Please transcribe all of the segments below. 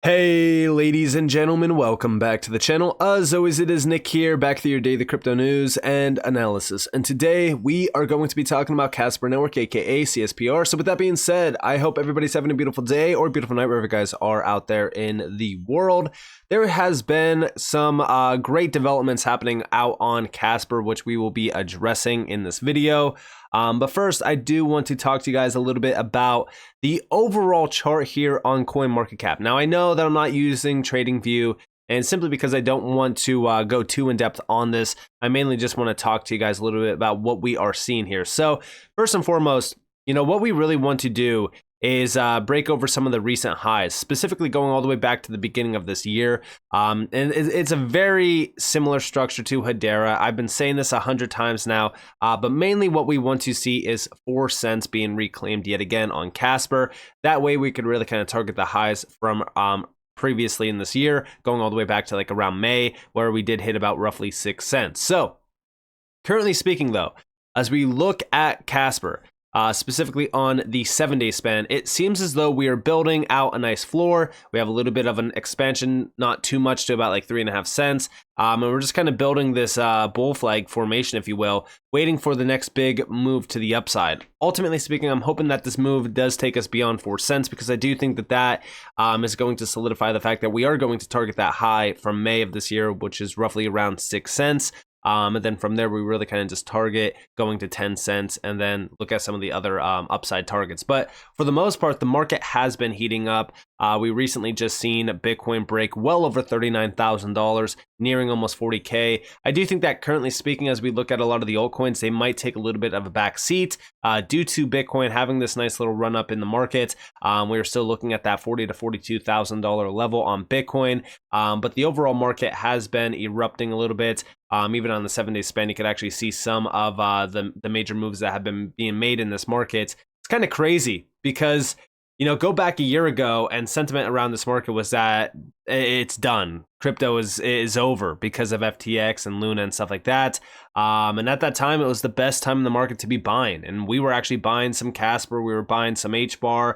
Hey ladies and gentlemen, welcome back to the channel. As always, it is Nick here, back with your daily crypto news and analysis. And today we are going to be talking about Casper Network, aka CSPR. So with that being said, I hope everybody's having a beautiful day or beautiful night wherever you guys are out there in the world. There has been some great developments happening out on Casper, which we will be addressing in this video. But first, I do want to talk to you guys a little bit about the overall chart here on CoinMarketCap. Now, I know that I'm not using TradingView, and simply because I don't want to go too in depth on this, I mainly just want to talk to you guys a little bit about what we are seeing here. So first and foremost, what we really want to do is break over some of the recent highs, specifically going all the way back to the beginning of this year. And it's a very similar structure to Hedera. I've been saying this 100 times now, but mainly what we want to see is 4 cents being reclaimed yet again on Casper. That way we could really kind of target the highs from previously in this year, going all the way back to like around May, where we did hit about roughly 6 cents. So currently speaking though, as we look at Casper, specifically on the 7-day span, it seems as though we are building out a nice floor. We have a little bit of an expansion, not too much, to about like 3.5 cents. And we're just kind of building this bull flag formation, if you will, waiting for the next big move to the upside. Ultimately speaking, I'm hoping that this move does take us beyond 4 cents, because I do think that is going to solidify the fact that we are going to target that high from May of this year, which is roughly around 6 cents. And then from there, we really kind of just target going to 10 cents and then look at some of the other upside targets. But for the most part, the market has been heating up. We recently just seen Bitcoin break well over $39,000, nearing almost 40K. I do think that currently speaking, as we look at a lot of the altcoins, they might take a little bit of a back seat due to Bitcoin having this nice little run up in the market. We're still looking at that $40,000 to $42,000 level on Bitcoin. But the overall market has been erupting a little bit. Even on the 7-day span, you could actually see some of the major moves that have been being made in this market. It's kind of crazy because, go back a year ago and sentiment around this market was that it's done. Crypto is over because of FTX and Luna and stuff like that. And at that time, it was the best time in the market to be buying. And we were actually buying some Casper. We were buying some HBAR.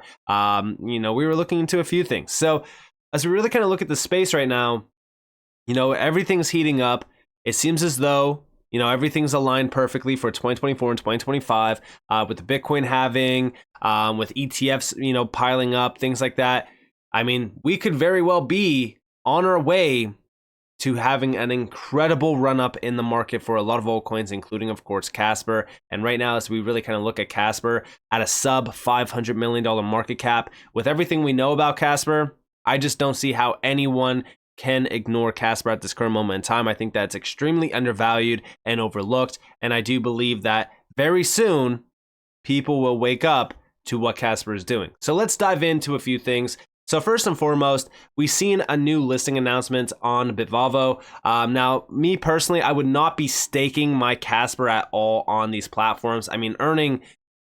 We were looking into a few things. So as we really kind of look at the space right now, everything's heating up. It seems as though, everything's aligned perfectly for 2024 and 2025 with the Bitcoin halving, with ETFs, piling up, things like that. I mean, we could very well be on our way to having an incredible run up in the market for a lot of altcoins, including, of course, Casper. And right now, as we really kind of look at Casper at a sub $500 million market cap, with everything we know about Casper, I just don't see how anyone can ignore Casper at this current moment in time. I think that's extremely undervalued and overlooked. And I do believe that very soon people will wake up to what Casper is doing. So let's dive into a few things. So first and foremost, we've seen a new listing announcement on Bitvavo. Now, me personally, I would not be staking my Casper at all on these platforms. I mean, earning,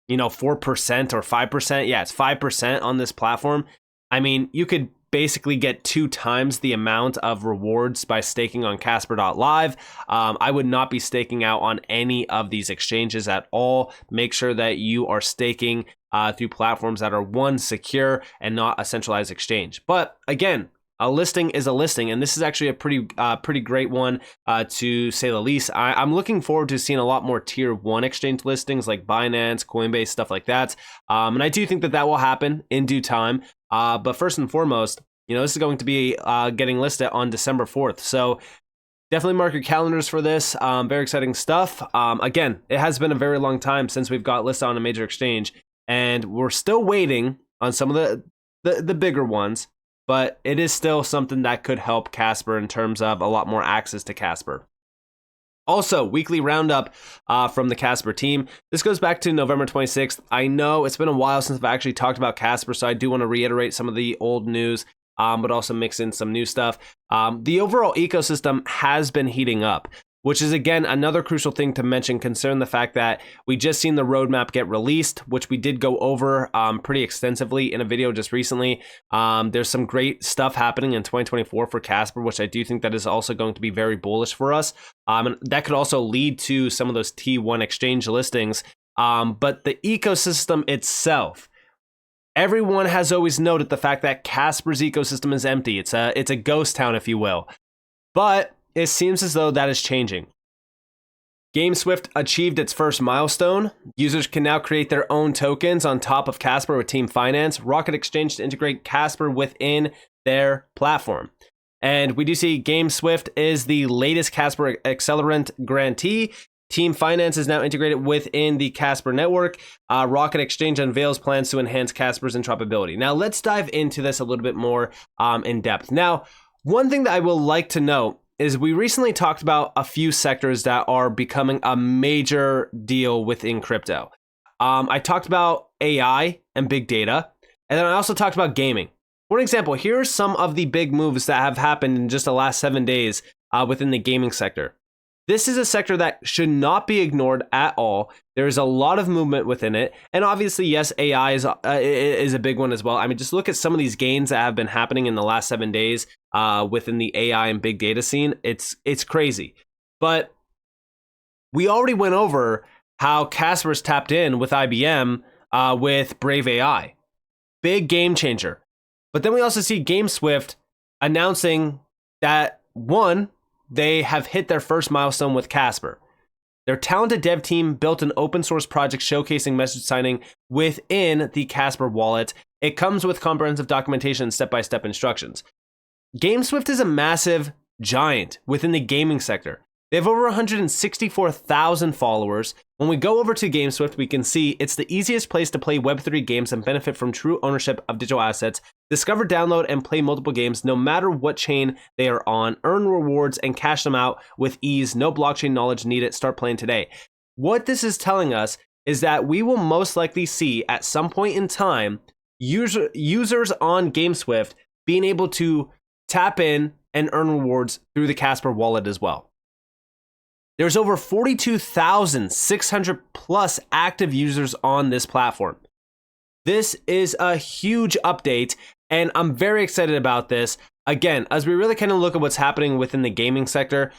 4% or 5%. Yeah, it's 5% on this platform. I mean, you could basically get 2 times the amount of rewards by staking on Casper.live. I would not be staking out on any of these exchanges at all. Make sure that you are staking through platforms that are, one, secure and not a centralized exchange. But again, a listing is a listing, and this is actually a pretty great one to say the least. I'm looking forward to seeing a lot more tier 1 exchange listings like Binance, Coinbase, stuff like that. And I do think that will happen in due time. But first and foremost, this is going to be getting listed on December 4th. So definitely mark your calendars for this. Very exciting stuff. Again, it has been a very long time since we've got listed on a major exchange, and we're still waiting on some of the bigger ones. But it is still something that could help Casper in terms of a lot more access to Casper. Also, weekly roundup from the Casper team. This goes back to November 26th. I know it's been a while since I've actually talked about Casper, so I do want to reiterate some of the old news, but also mix in some new stuff. The overall ecosystem has been heating up, which is, again, another crucial thing to mention, considering the fact that we just seen the roadmap get released, which we did go over pretty extensively in a video just recently. There's some great stuff happening in 2024 for Casper, which I do think that is also going to be very bullish for us. And that could also lead to some of those T1 exchange listings. But the ecosystem itself, Everyone has always noted the fact that Casper's ecosystem is empty. It's a ghost town, if you will. But it seems as though that is changing. GameSwift achieved its first milestone. Users can now create their own tokens on top of Casper with Team Finance. Rocket Exchange to integrate Casper within their platform. And we do see GameSwift is the latest Casper Accelerant grantee. Team Finance is now integrated within the Casper network. Rocket Exchange unveils plans to enhance Casper's interoperability. Now, let's dive into this a little bit more in depth. Now, one thing that I will like to note is we recently talked about a few sectors that are becoming a major deal within crypto. I talked about AI and big data, and then I also talked about gaming. For example, here are some of the big moves that have happened in just the last 7 days within the gaming sector. This is a sector that should not be ignored at all. There is a lot of movement within it. And obviously, yes, AI is a big one as well. I mean, just look at some of these gains that have been happening in the last 7 days within the AI and big data scene. It's crazy. But we already went over how Casper's tapped in with IBM with Brave AI. Big game changer. But then we also see GameSwift announcing that, one, they have hit their first milestone with Casper. Their talented dev team built an open source project showcasing message signing within the Casper wallet. It comes with comprehensive documentation and step-by-step instructions. GameSwift is a massive giant within the gaming sector. They have over 164,000 followers. When we go over to GameSwift, we can see it's the easiest place to play Web3 games and benefit from true ownership of digital assets. Discover, download, and play multiple games no matter what chain they are on. Earn rewards and cash them out with ease. No blockchain knowledge needed. Start playing today. What this is telling us is that we will most likely see at some point in time users on GameSwift being able to tap in and earn rewards through the Casper wallet as well. There's over 42,600 plus active users on this platform. This is a huge update, and I'm very excited about this. Again, as we really kind of look at what's happening within the gaming sector,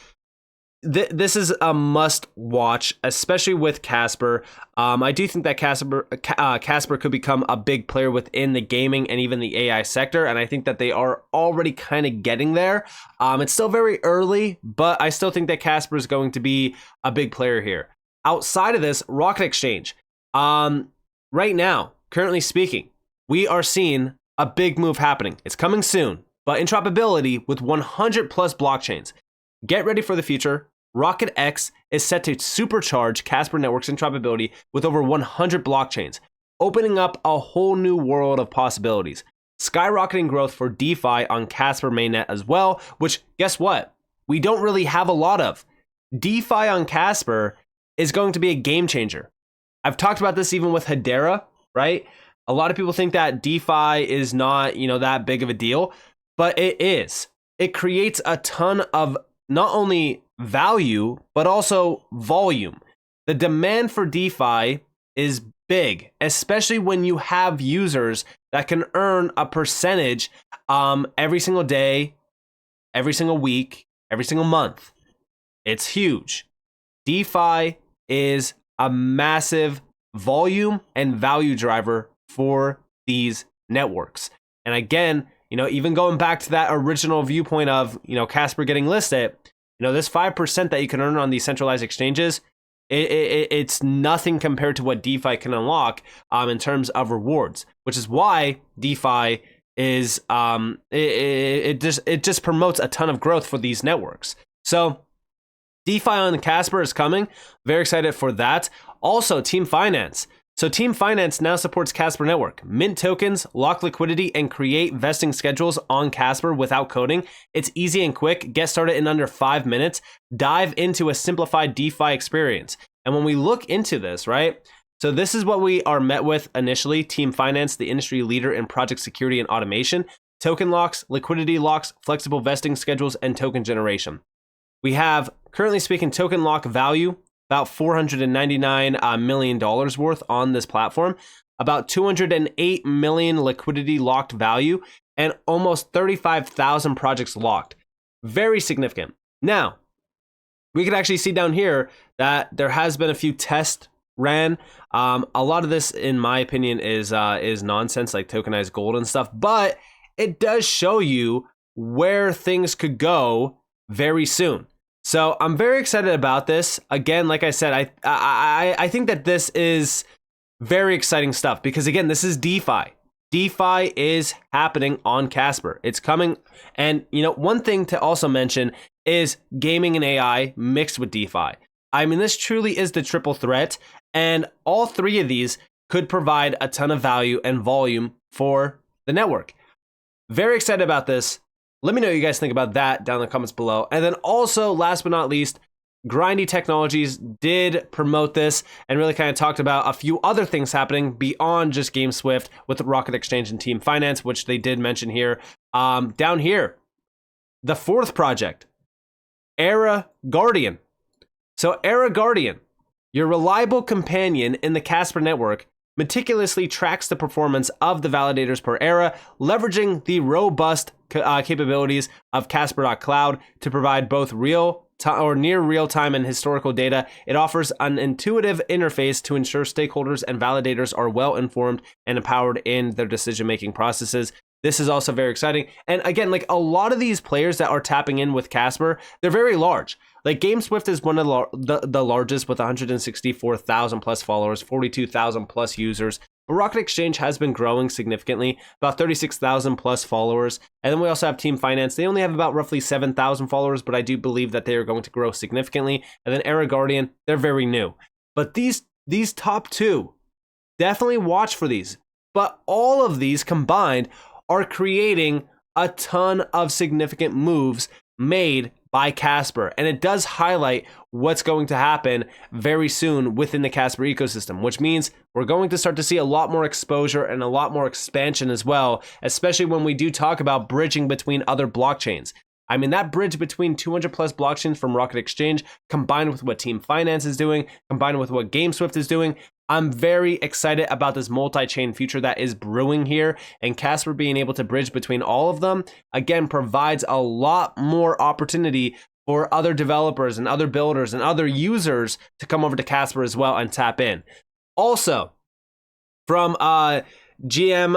this is a must watch, especially with Casper. I do think that Casper could become a big player within the gaming and even the AI sector, and I think that they are already kind of getting there. It's still very early, but I still think that Casper is going to be a big player here. Outside of this, Rocket Exchange. Right now, currently speaking, we are seeing a big move happening. It's coming soon, but interoperability with 100 plus blockchains. Get ready for the future. Rocket X is set to supercharge Casper Network's interoperability with over 100 blockchains, opening up a whole new world of possibilities. Skyrocketing growth for DeFi on Casper mainnet as well, which, guess what? We don't really have a lot of. DeFi on Casper is going to be a game changer. I've talked about this even with Hedera, right? A lot of people think that DeFi is not, that big of a deal, but it is. It creates a ton of not only value, but also volume. The demand for DeFi is big, especially when you have users that can earn a percentage every single day, every single week, every single month. It's huge. DeFi is a massive volume and value driver for these networks. And again, even going back to that original viewpoint of, Casper getting listed, this 5% that you can earn on these centralized exchanges, it's nothing compared to what DeFi can unlock in terms of rewards, which is why DeFi is it just promotes a ton of growth for these networks. So DeFi on Casper is coming. Very excited for that. Also, Team Finance. So Team Finance now supports Casper Network. Mint tokens, lock liquidity, and create vesting schedules on Casper without coding. It's easy and quick. Get started in under 5 minutes. Dive into a simplified DeFi experience. And when we look into this, right? So this is what we are met with initially. Team Finance, the industry leader in project security and automation. Token locks, liquidity locks, flexible vesting schedules, and token generation. We have, currently speaking, token lock value, about $499 million worth on this platform, about 208 million liquidity locked value, and almost 35,000 projects locked. Very significant. Now, we can actually see down here that there has been a few test ran. A lot of this, in my opinion, is nonsense, like tokenized gold and stuff, but it does show you where things could go very soon. So I'm very excited about this. Again, like I said, I think that this is very exciting stuff because, again, this is DeFi. DeFi is happening on Casper. It's coming. And, one thing to also mention is gaming and AI mixed with DeFi. I mean, this truly is the triple threat. And all three of these could provide a ton of value and volume for the network. Very excited about this. Let me know what you guys think about that down in the comments below. And then also, last but not least, Grindy Technologies did promote this and really kind of talked about a few other things happening beyond just GameSwift with Rocket Exchange and Team Finance, which they did mention here. Down here, the fourth project, Era Guardian. So Era Guardian, your reliable companion in the Casper network, meticulously tracks the performance of the validators per era, leveraging the robust capabilities of Casper.cloud to provide both real or near real-time and historical data. It offers an intuitive interface to ensure stakeholders and validators are well-informed and empowered in their decision-making processes. This is also very exciting. And again, like a lot of these players that are tapping in with Casper, they're very large. Like GameSwift is one of the largest with 164,000 plus followers, 42,000 plus users. But Rocket Exchange has been growing significantly, about 36,000 plus followers. And then we also have Team Finance. They only have about roughly 7,000 followers, but I do believe that they are going to grow significantly. And then Era Guardian, they're very new. But these top two, definitely watch for these. But all of these combined are creating a ton of significant moves made by Casper. And it does highlight what's going to happen very soon within the Casper ecosystem, which means we're going to start to see a lot more exposure and a lot more expansion as well, especially when we do talk about bridging between other blockchains. I mean, that bridge between 200 plus blockchains from Rocket Exchange, combined with what Team Finance is doing, combined with what GameSwift is doing, I'm very excited about this multi-chain future that is brewing here, and Casper being able to bridge between all of them, again, provides a lot more opportunity for other developers and other builders and other users to come over to Casper as well and tap in. Also, from GBM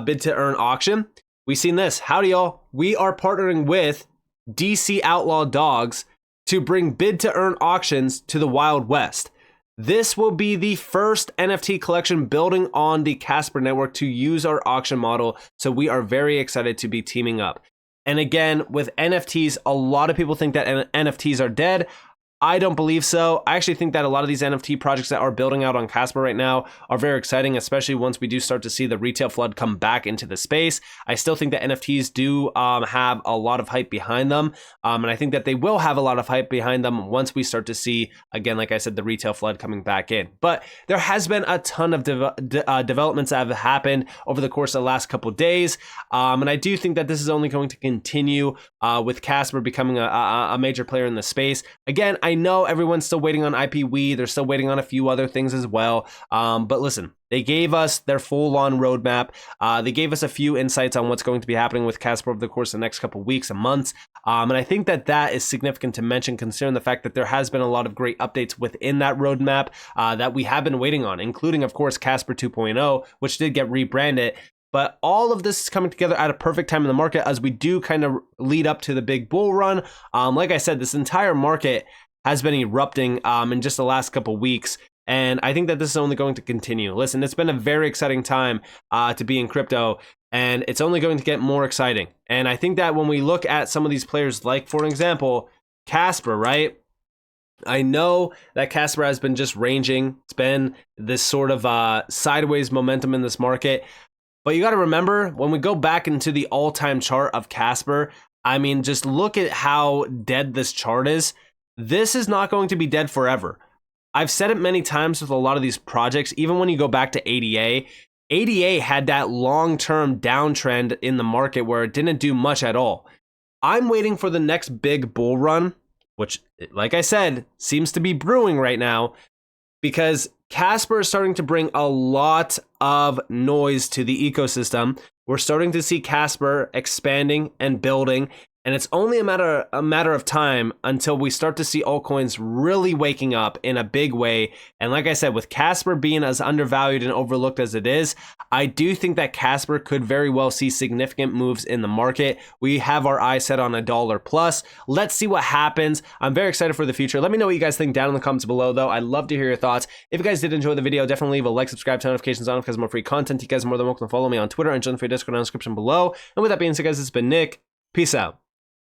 bid to earn auction, we've seen this. Howdy, y'all. We are partnering with DC Outlaw Dogs to bring bid to earn auctions to the Wild West. This will be the first NFT collection building on the Casper network to use our auction model, so we are very excited to be teaming up. And again, with NFTs, a lot of people think that NFTs are dead. I don't believe so. I actually think that a lot of these NFT projects that are building out on Casper right now are very exciting, especially once we do start to see the retail flood come back into the space. I still think that NFTs do have a lot of hype behind them. And I think that they will have a lot of hype behind them once we start to see, again, like I said, the retail flood coming back in. But there has been a ton of developments that have happened over the course of the last couple of days. And I do think that this is only going to continue with Casper becoming a major player in the space. Again, I know everyone's still waiting on IPWE. They're still waiting on a few other things as well. But listen, they gave us their full-on roadmap. They gave us a few insights on what's going to be happening with Casper over the course of the next couple of weeks and months. And I think that that is significant to mention, considering the fact that there has been a lot of great updates within that roadmap that we have been waiting on, including, of course, Casper 2.0, which did get rebranded. But all of this is coming together at a perfect time in the market as we do kind of lead up to the big bull run. Like I said, this entire market has been erupting in just the last couple weeks. And I think that this is only going to continue. Listen, it's been a very exciting time to be in crypto, and it's only going to get more exciting. And I think that when we look at some of these players, like, for example, Casper, right? I know that Casper has been just ranging. It's been this sort of sideways momentum in this market. But you got to remember, when we go back into the all-time chart of Casper, I mean, just look at how dead this chart is. This is not going to be dead forever. I've said it many times with a lot of these projects, even when you go back to ADA, ADA had that long-term downtrend in the market where it didn't do much at all. I'm waiting for the next big bull run, which, like I said, seems to be brewing right now, because Casper is starting to bring a lot of noise to the ecosystem. We're starting to see Casper expanding and building. And it's only a matter of time until we start to see altcoins really waking up in a big way. And like I said, with Casper being as undervalued and overlooked as it is, I do think that Casper could very well see significant moves in the market. We have our eyes set on $1 plus. Let's see what happens. I'm very excited for the future. Let me know what you guys think down in the comments below, though. I'd love to hear your thoughts. If you guys did enjoy the video, definitely leave a like, subscribe, turn notifications on because more free content. You guys are more than welcome to follow me on Twitter and join the free Discord in the description below. And with that being said, guys, it's been Nick. Peace out.